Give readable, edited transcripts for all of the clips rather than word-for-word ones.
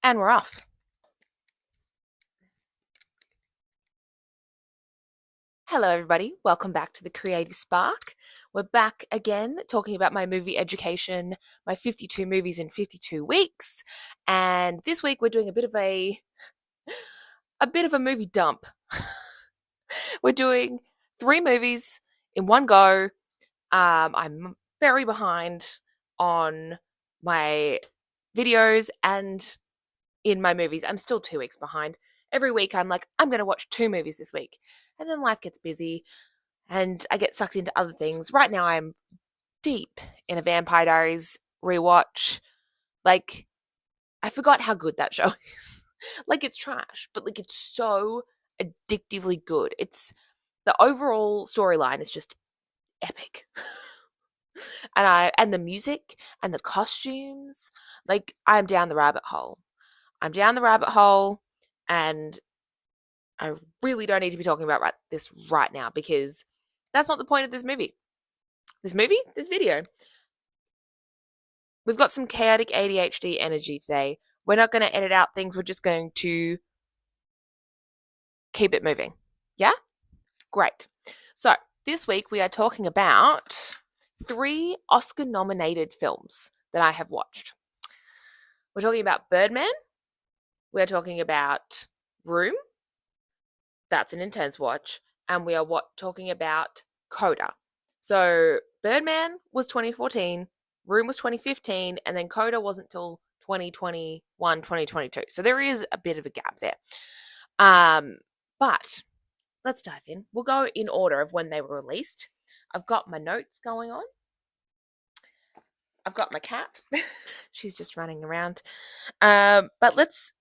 And we're off. Hello, everybody. Welcome back to the Creative Spark. We're back again talking about my movie education, my 52 movies in 52 weeks. And this week we're doing a bit of a movie dump. We're doing 3 movies in one go. I'm very behind on my videos and in my movies. I'm still 2 weeks behind. Every week I'm like, I'm going to watch 2 movies this week. And then life gets busy and I get sucked into other things. Right now I'm deep in a Vampire Diaries rewatch. Like, I forgot how good that show is. Like, it's trash, but like it's so addictively good. It's the overall storyline is just epic. And the music and the costumes, like I'm down the rabbit hole. I'm down the rabbit hole and I really don't need to be talking about this right now because that's not the point of this movie. This video. We've got some chaotic ADHD energy today. We're not going to edit out things. We're just going to keep it moving. Yeah? Great. So, this week we are talking about 3 Oscar nominated films that I have watched. We're talking about Birdman. We're talking about Room. That's an intense watch. And we are talking about CODA. So Birdman was 2014, Room was 2015, and then CODA wasn't until 2021, 2022. So there is a bit of a gap there. But let's dive in. We'll go in order of when they were released. I've got my notes going on. I've got my cat. She's just running around. But let's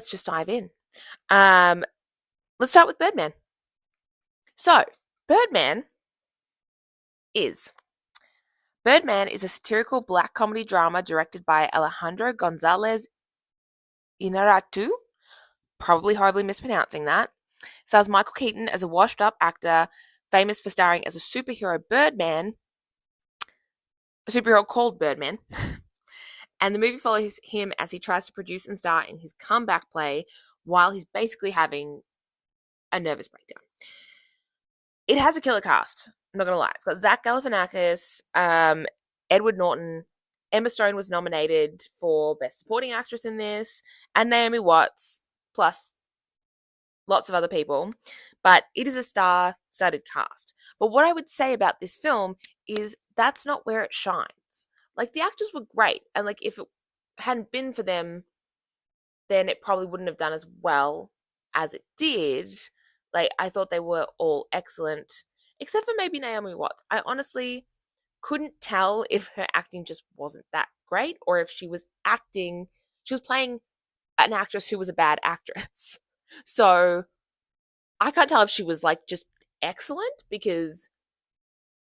just dive in. Let's start with Birdman. So, Birdman is a satirical black comedy drama directed by Alejandro Gonzalez Inarritu. Probably horribly mispronouncing that. Stars Michael Keaton as a washed-up actor famous for starring as a superhero called Birdman. And the movie follows him as he tries to produce and star in his comeback play while he's basically having a nervous breakdown. It has a killer cast. I'm not going to lie. It's got Zach Galifianakis, Edward Norton. Emma Stone was nominated for Best Supporting Actress in this, and Naomi Watts, plus lots of other people. But it is a star-studded cast. But what I would say about this film is that's not where it shines. Like, the actors were great, and like if it hadn't been for them, then it probably wouldn't have done as well as it did. Like, I thought they were all excellent, except for maybe Naomi Watts. I honestly couldn't tell if her acting just wasn't that great or if she was playing an actress who was a bad actress. So I can't tell if she was like just excellent because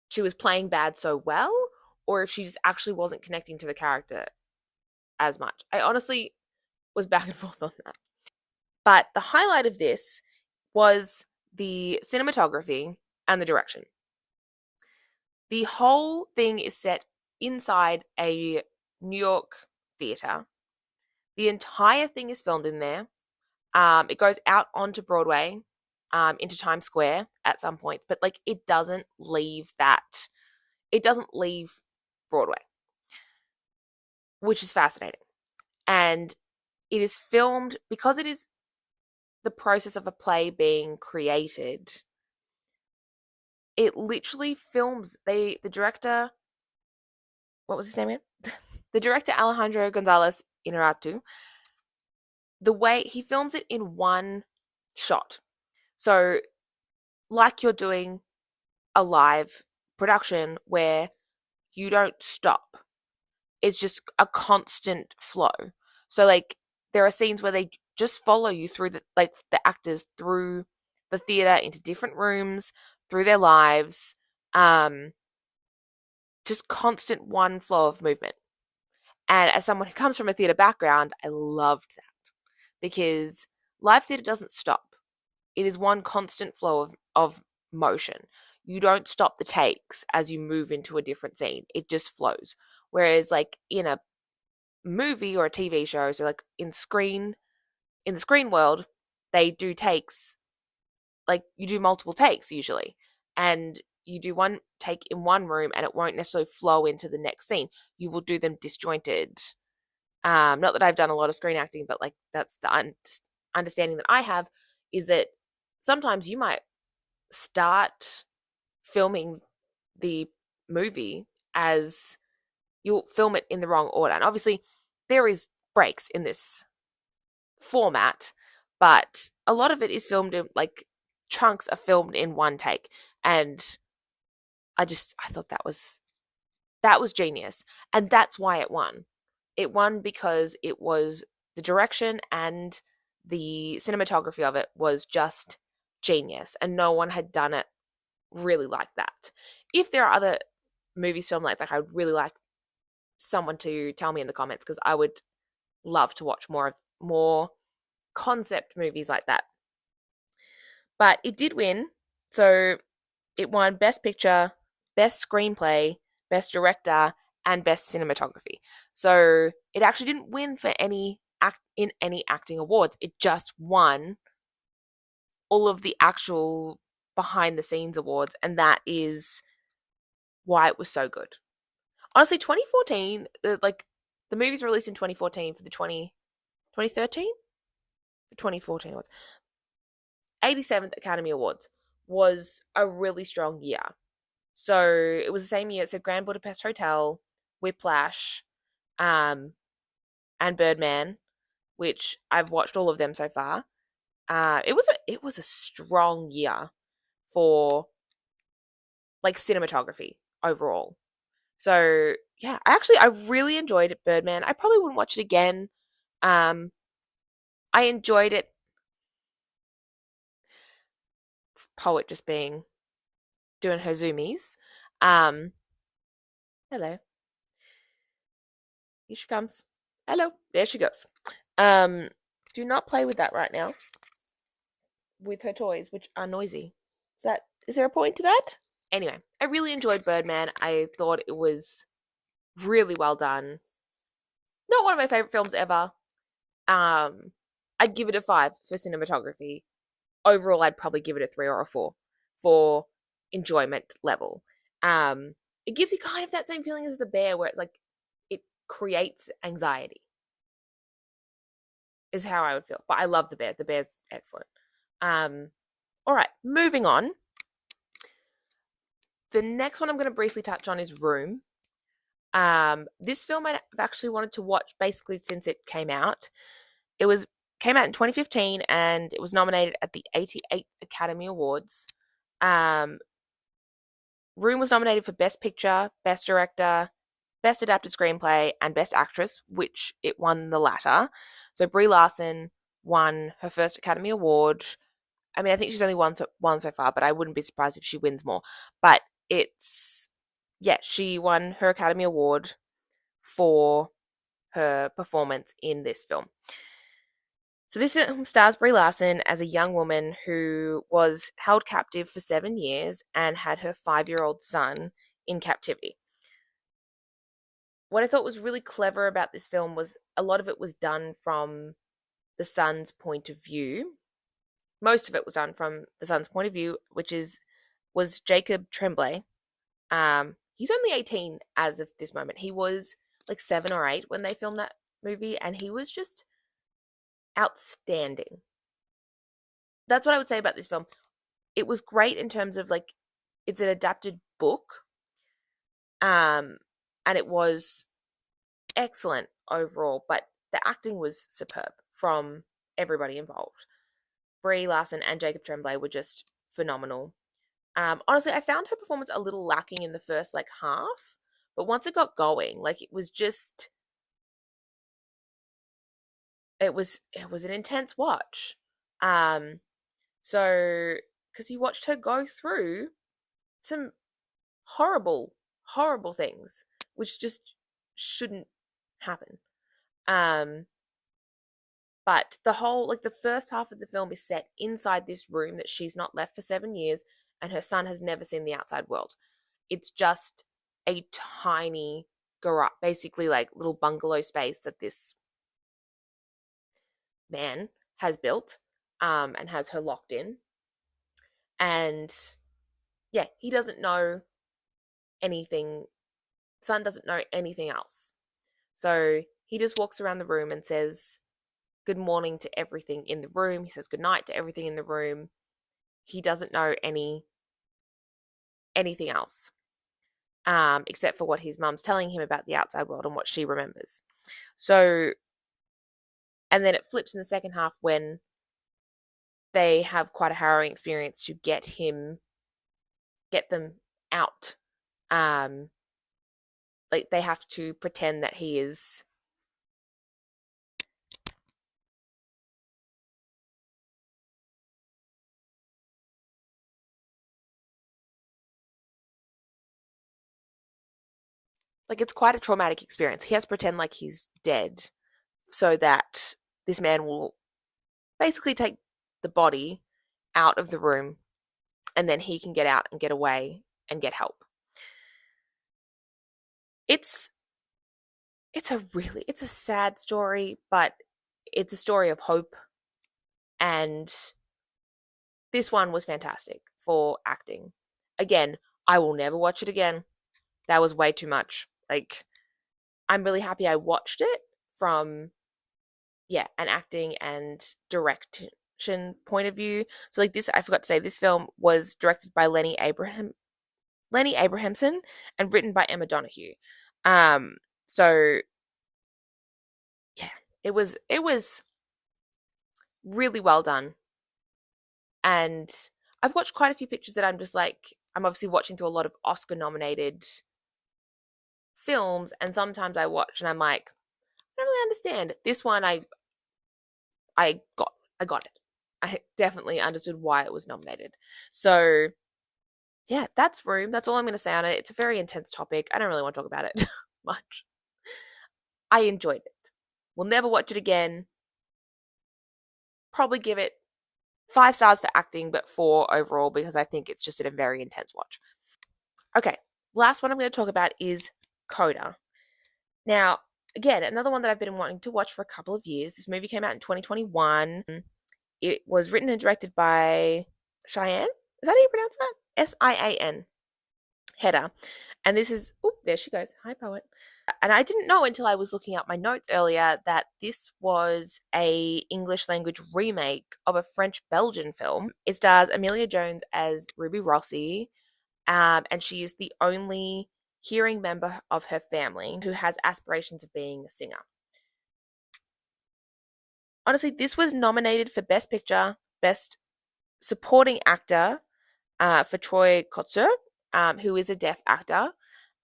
she was playing bad so well or if she just actually wasn't connecting to the character as much. I honestly was back and forth on that. But the highlight of this was the cinematography and the direction. The whole thing is set inside a New York theater. The entire thing is filmed in there. It goes out onto Broadway, into Times Square at some point, but like it doesn't leave Broadway, which is fascinating. And it is filmed because it is the process of a play being created. It literally films the director. What was his name again? The director Alejandro Gonzalez Inarritu. The way he films it in one shot. So, like you're doing a live production where you don't stop. It's just a constant flow. So, like, there are scenes where they just follow you through the actors through the theater into different rooms, through their lives, just constant one flow of movement. And as someone who comes from a theater background, I loved that because live theater doesn't stop. It is one constant flow of motion. You don't stop the takes as you move into a different scene. It just flows. Whereas like in a movie or a TV show, so like in the screen world, they do takes, like you do multiple takes usually, and you do one take in one room and it won't necessarily flow into the next scene. You will do them disjointed. Not that I've done a lot of screen acting, but like that's the understanding that I have, is that sometimes you might start filming the movie as you'll film it in the wrong order. And obviously there is breaks in this format, but a lot of it is filmed in like chunks are filmed in one take. And I thought that was genius. And that's why it won. It won because it was the direction and the cinematography of it was just genius, and no one had done it really like that. If there are other movies filmed like that, I would really like someone to tell me in the comments, because I would love to watch more concept movies like that. But it did win. So it won Best Picture, Best Screenplay, Best Director, and Best Cinematography. So it actually didn't win for any acting awards. It just won all of the actual behind the scenes awards, and that is why it was so good. Honestly, 2014, like the movies released in 2014 for the 2013 for 2014 awards, 87th Academy Awards was a really strong year. So it was the same year. So Grand Budapest Hotel, Whiplash, and Birdman, which I've watched all of them so far. It was a strong year for like cinematography overall. So yeah, I really enjoyed Birdman. I probably wouldn't watch it again. I enjoyed it. It's Poet just doing her zoomies. Um, Hello. Here she comes. Hello. There she goes. Um, do not play with that right now. With her toys, which are noisy. Is there a point to that? Anyway, I really enjoyed Birdman. I thought it was really well done. Not one of my favorite films ever. I'd give it a 5 for cinematography. Overall, I'd probably give it a 3 or a 4 for enjoyment level. It gives you kind of that same feeling as The Bear, where it's like it creates anxiety, is how I would feel. But I love The Bear. The Bear's excellent. All right, moving on. The next one I'm going to briefly touch on is Room. This film I've actually wanted to watch basically since it came out. Came out in 2015 and it was nominated at the 88th Academy Awards. Room was nominated for Best Picture, Best Director, Best Adapted Screenplay, and Best Actress, which it won the latter. So Brie Larson won her first Academy Award. I mean, I think she's only won so far, but I wouldn't be surprised if she wins more. But she won her Academy Award for her performance in this film. So this film stars Brie Larson as a young woman who was held captive for 7 years and had her 5-year-old son in captivity. What I thought was really clever about this film was a lot of it was done from the son's point of view. Most of it was done from the son's point of view, which was Jacob Tremblay. He's only 18 as of this moment. He was like 7 or 8 when they filmed that movie, and he was just outstanding. That's what I would say about this film. It was great in terms of like it's an adapted book, and it was excellent overall, but the acting was superb from everybody involved. Brie Larson and Jacob Tremblay were just phenomenal. Honestly, I found her performance a little lacking in the first like half, but once it got going, like it was an intense watch. So because you watched her go through some horrible, horrible things, which just shouldn't happen. But the first half of the film is set inside this room that she's not left for 7 years, and her son has never seen the outside world. It's just a tiny garage, basically like little bungalow space that this man has built, and has her locked in. And yeah, he doesn't know anything. Son doesn't know anything else. So he just walks around the room and says good morning to everything in the room. He says good night to everything in the room. He doesn't know anything else, except for what his mum's telling him about the outside world and what she remembers. So, and then it flips in the second half when they have quite a harrowing experience to get them out. Like they have to pretend that he is like, it's quite a traumatic experience. He has to pretend like he's dead so that this man will basically take the body out of the room, and then he can get out and get away and get help. It's it's a sad story, but it's a story of hope, and this one was fantastic for acting. Again, I will never watch it again. That was way too much. Like, I'm really happy I watched it from, yeah, an acting and direction point of view. So like this, I forgot to say, this film was directed by Lenny Abrahamson, and written by Emma Donoghue. Um, so yeah, it was really well done. And I've watched quite a few pictures that I'm just like, I'm obviously watching through a lot of Oscar nominated films, and sometimes I watch and I'm like, I don't really understand. This one I got I got it. I definitely understood why it was nominated. So yeah, that's Room. That's all I'm going to say on it. It's a very intense topic. I don't really want to talk about it much. I enjoyed it. We'll never watch it again. Probably give it 5 stars for acting, but 4 overall because I think it's just a very intense watch. Okay, last one I'm going to talk about is CODA. Now, again, another one that I've been wanting to watch for a couple of years. This movie came out in 2021. It was written and directed by Cheyenne. Is that how you pronounce that? Sian. Hedda. And this is, oh, there she goes. Hi, poet. And I didn't know until I was looking up my notes earlier that this was a English language remake of a French Belgian film. It stars Amelia Jones as Ruby Rossi, and she is the only hearing member of her family who has aspirations of being a singer. Honestly, this was nominated for Best Picture, Best Supporting Actor, for Troy Kotsur, who is a deaf actor,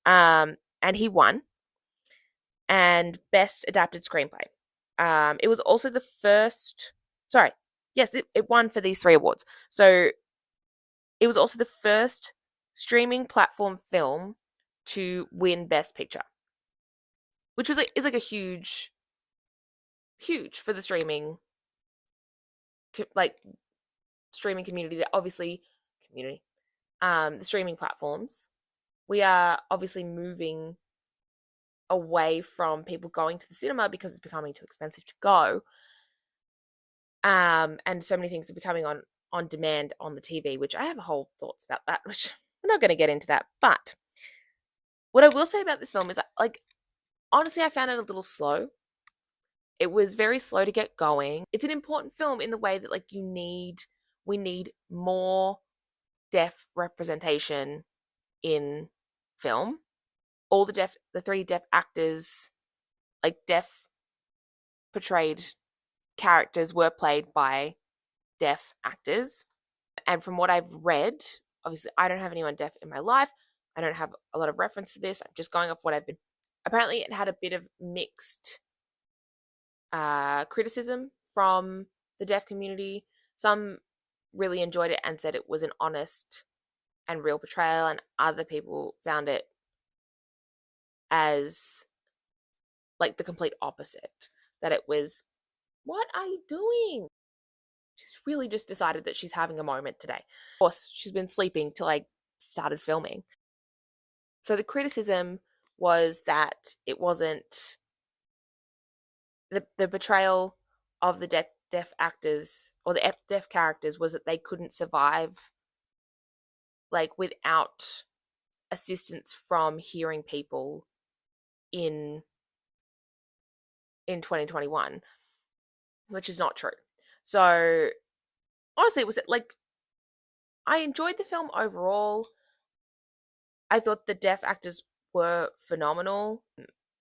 and he won. And Best Adapted Screenplay. It was also the first. Sorry, yes, it won for these 3 awards. So it was also the first streaming platform film to win Best Picture, which was is like a huge for the like streaming community. That obviously community, the streaming platforms. We are obviously moving away from people going to the cinema because it's becoming too expensive to go. And so many things are becoming on demand on the TV, which I have whole thoughts about that, which we're not going to get into that. But what I will say about this film is, like, honestly, I found it a little slow. It was very slow to get going. It's an important film in the way that, like, we need more deaf representation in film. All the 3 deaf actors, like deaf portrayed characters, were played by deaf actors. And from what I've read, obviously I don't have anyone deaf in my life. I don't have a lot of reference to this. I'm just going off what I've been. Apparently, it had a bit of mixed criticism from the deaf community. Some really enjoyed it and said it was an honest and real portrayal, and other people found it as like the complete opposite, that it was, what are you doing? She's really just decided that she's having a moment today. Of course, she's been sleeping till I started filming. So the criticism was that it wasn't the portrayal of the deaf actors or the deaf characters was that they couldn't survive like without assistance from hearing people in 2021, which is not true. So honestly, it was like I enjoyed the film overall. I thought the deaf actors were phenomenal,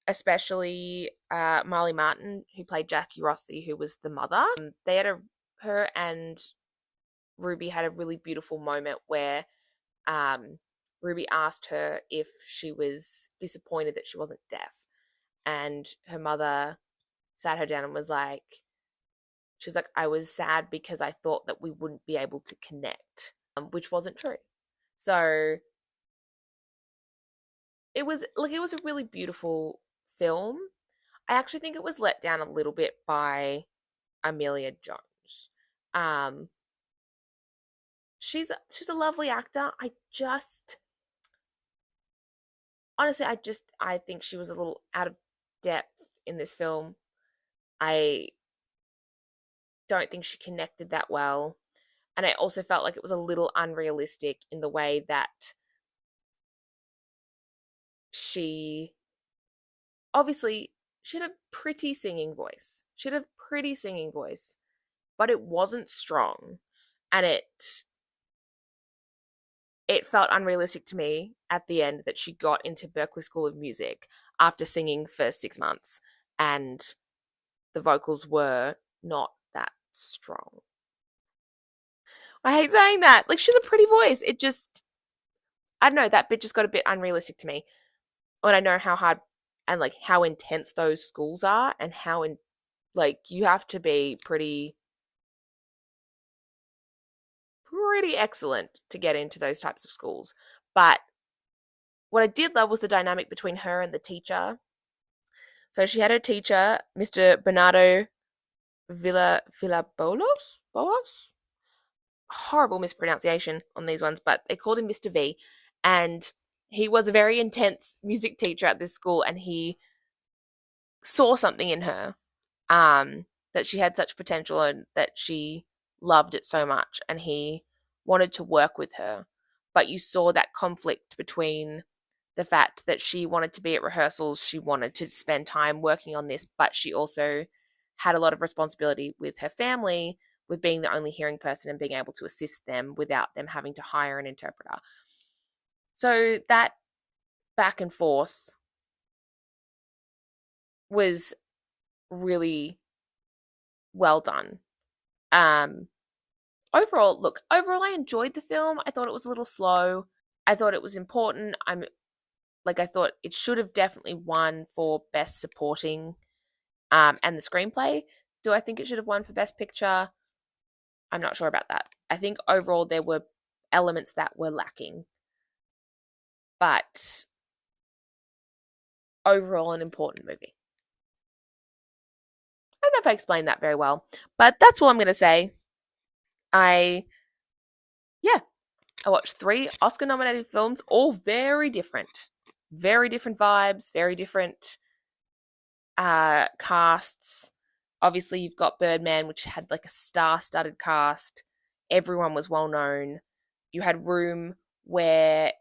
especially Marley Martin, who played Jackie Rossi, who was the mother. They had her and Ruby had a really beautiful moment where Ruby asked her if she was disappointed that she wasn't deaf, and her mother sat her down and she was like, I was sad because I thought that we wouldn't be able to connect, which wasn't true. So it was a really beautiful film. I actually think it was let down a little bit by Amelia Jones. Um, she's a lovely actor. I think she was a little out of depth in this film. I don't think she connected that well. And I also felt like it was a little unrealistic in the way that she obviously she had a pretty singing voice. She had a pretty singing voice, but it wasn't strong. And it felt unrealistic to me at the end that she got into Berklee School of Music after singing for 6 months and the vocals were not that strong. I hate saying that. Like, she's a pretty voice. I don't know, that bit just got a bit unrealistic to me. When I know how hard and like how intense those schools are and like you have to be pretty excellent to get into those types of schools. But what I did love was the dynamic between her and the teacher. So she had her teacher, Mr. Bernardo Boas? Horrible mispronunciation on these ones, but they called him Mr. V. And he was a very intense music teacher at this school, and he saw something in her, that she had such potential and that she loved it so much, and he wanted to work with her. But you saw that conflict between the fact that she wanted to be at rehearsals, she wanted to spend time working on this, but she also had a lot of responsibility with her family, with being the only hearing person and being able to assist them without them having to hire an interpreter. So that back and forth was really well done. Overall I enjoyed the film. I thought it was a little slow. I thought it was important. I thought it should have definitely won for best supporting and the screenplay. Do I think it should have won for best picture? I'm not sure about that. I think overall there were elements that were lacking. But overall an important movie. I don't know if I explained that very well, but that's all I'm going to say. I watched 3 Oscar nominated films, all very different. Very different vibes, very different casts. Obviously, you've got Birdman, which had like a star-studded cast. Everyone was well known. You had Room, where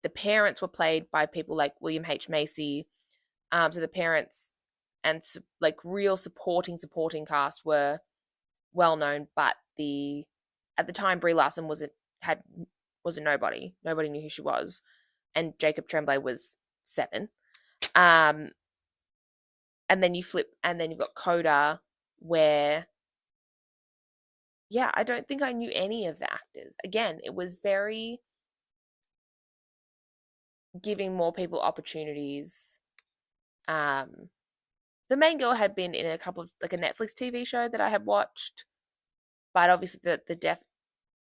the parents were played by people like William H. Macy. So the parents and like real supporting cast were well known, but at the time Brie Larson was a nobody. Nobody knew who she was, and Jacob Tremblay was 7. And then you flip, and then you've got CODA, where I don't think I knew any of the actors. Again, it was very giving more people opportunities. The main girl had been in a couple of like a Netflix TV show that I had watched, but obviously the deaf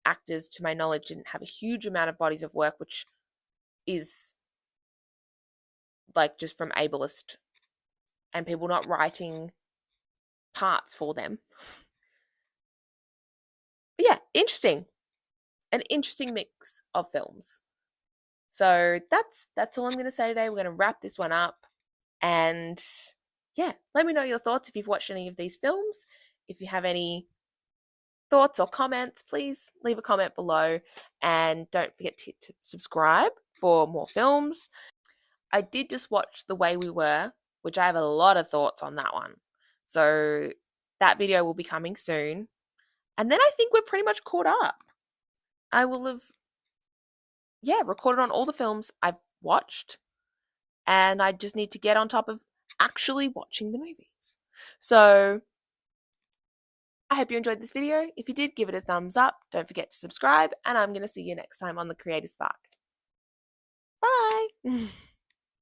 actors, to my knowledge, didn't have a huge amount of bodies of work, which is like just from ableist and people not writing parts for them. But yeah, interesting. An interesting mix of films. So that's all I'm going to say today. We're going to wrap this one up. And yeah, let me know your thoughts if you've watched any of these films. If you have any thoughts or comments, please leave a comment below. And don't forget to subscribe for more films. I did just watch The Way We Were, which I have a lot of thoughts on that one. So that video will be coming soon. And then I think we're pretty much caught up. I will have, yeah, recorded on all the films I've watched. And I just need to get on top of actually watching the movies. So I hope you enjoyed this video. If you did, give it a thumbs up. Don't forget to subscribe. And I'm going to see you next time on The Creator Spark. Bye.